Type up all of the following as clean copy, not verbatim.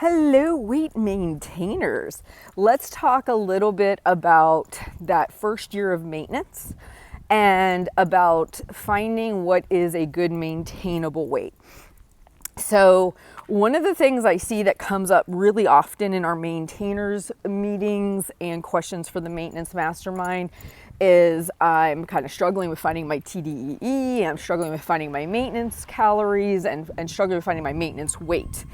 Hello, weight maintainers. Let's talk a little bit about that first year of maintenance and about finding what is a good maintainable weight. So, one of the things I see that comes up really often in our maintainers meetings and questions for the maintenance mastermind is I'm kind of struggling with finding my TDEE, I'm struggling with finding my maintenance calories, and struggling with finding my maintenance weight.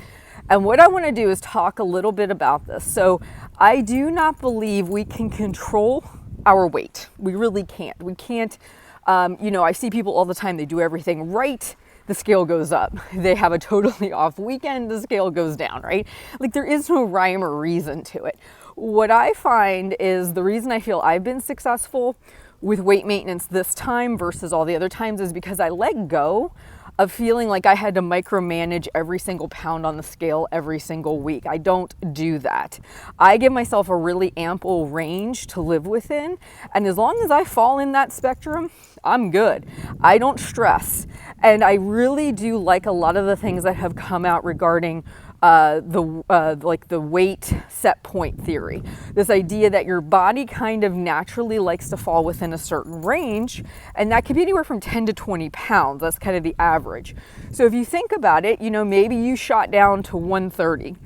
And what I want to do is talk a little bit about this. So I do not believe we can control our weight. We really can't. We can't, I see people all the time, they do everything right, the scale goes up. They have a totally off weekend, the scale goes down, right? Like there is no rhyme or reason to it. What I find is the reason I feel I've been successful with weight maintenance this time versus all the other times is because I let go of feeling like I had to micromanage every single pound on the scale every single week. I don't do that. I give myself a really ample range to live within, and as long as I fall in that spectrum, I'm good. I don't stress, and I really do like a lot of the things that have come out regarding the weight set point theory. This idea that your body kind of naturally likes to fall within a certain range, and that could be anywhere from 10 to 20 pounds. That's kind of the average. So if you think about it, maybe you shot down to 130.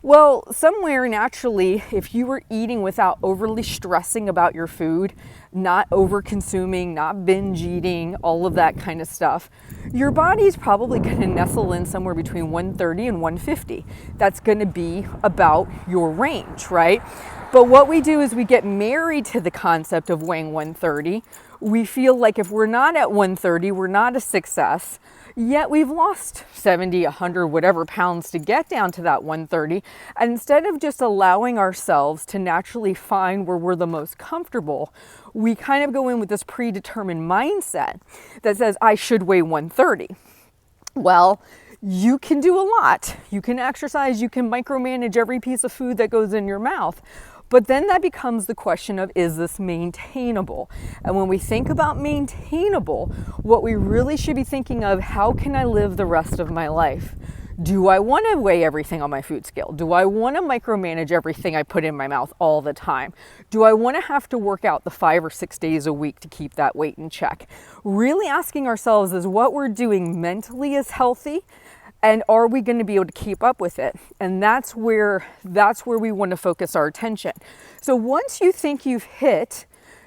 Well, somewhere naturally, if you were eating without overly stressing about your food, not over consuming, not binge eating, all of that kind of stuff, your body's probably going to nestle in somewhere between 130 and 150. That's going to be about your range, right? But what we do is we get married to the concept of weighing 130. We feel like if we're not at 130, we're not a success. Yet we've lost 70, 100, whatever pounds to get down to that 130. And instead of just allowing ourselves to naturally find where we're the most comfortable, we kind of go in with this predetermined mindset that says, I should weigh 130. Well, you can do a lot. You can exercise, you can micromanage every piece of food that goes in your mouth. But then that becomes the question of, is this maintainable? And when we think about maintainable, what we really should be thinking of, how can I live the rest of my life? Do I want to weigh everything on my food scale? Do I want to micromanage everything I put in my mouth all the time? Do I want to have to work out the 5 or 6 days a week to keep that weight in check? Really asking ourselves, is what we're doing mentally is healthy? And are we going to be able to keep up with it? And that's where we want to focus our attention. So once you think you've hit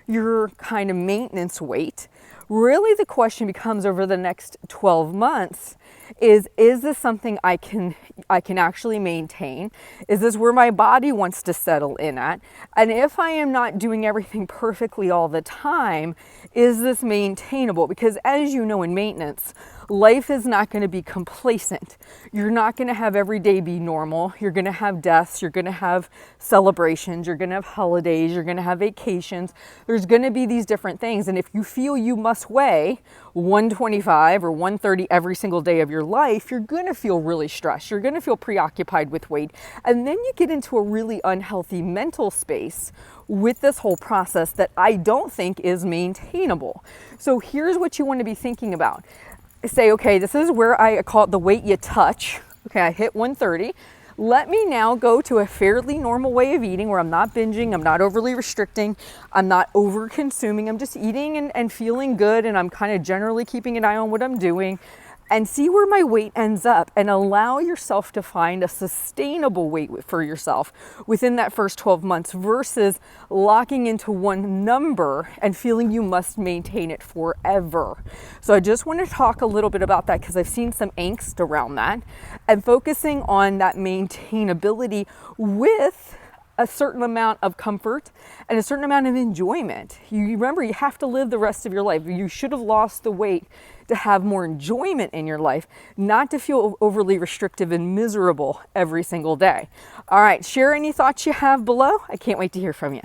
your kind of maintenance weight, really the question becomes over the next 12 months is this something I can actually maintain? Is this where my body wants to settle in at? And if I am not doing everything perfectly all the time, is this maintainable? Because as you know, in maintenance, life is not going to be complacent. You're not going to have every day be normal. You're going to have deaths. You're going to have celebrations. You're going to have holidays. You're going to have vacations. There's going to be these different things. And if you feel you must weigh 125 or 130 every single day of your life, you're going to feel really stressed. You're going to feel preoccupied with weight. And then you get into a really unhealthy mental space with this whole process that I don't think is maintainable. So here's what you want to be thinking about. Say, okay, this is where I call it the weight you touch. Okay, I hit 130. Let me now go to a fairly normal way of eating where I'm not binging, I'm not overly restricting, I'm not over consuming, I'm just eating and feeling good, and I'm kind of generally keeping an eye on what I'm doing, and see where my weight ends up, and allow yourself to find a sustainable weight for yourself within that first 12 months versus locking into one number and feeling you must maintain it forever. So I just want to talk a little bit about that because I've seen some angst around that, and focusing on that maintainability with a certain amount of comfort and a certain amount of enjoyment. You remember, you have to live the rest of your life. You should have lost the weight to have more enjoyment in your life, not to feel overly restrictive and miserable every single day. All right, share any thoughts you have below. I can't wait to hear from you.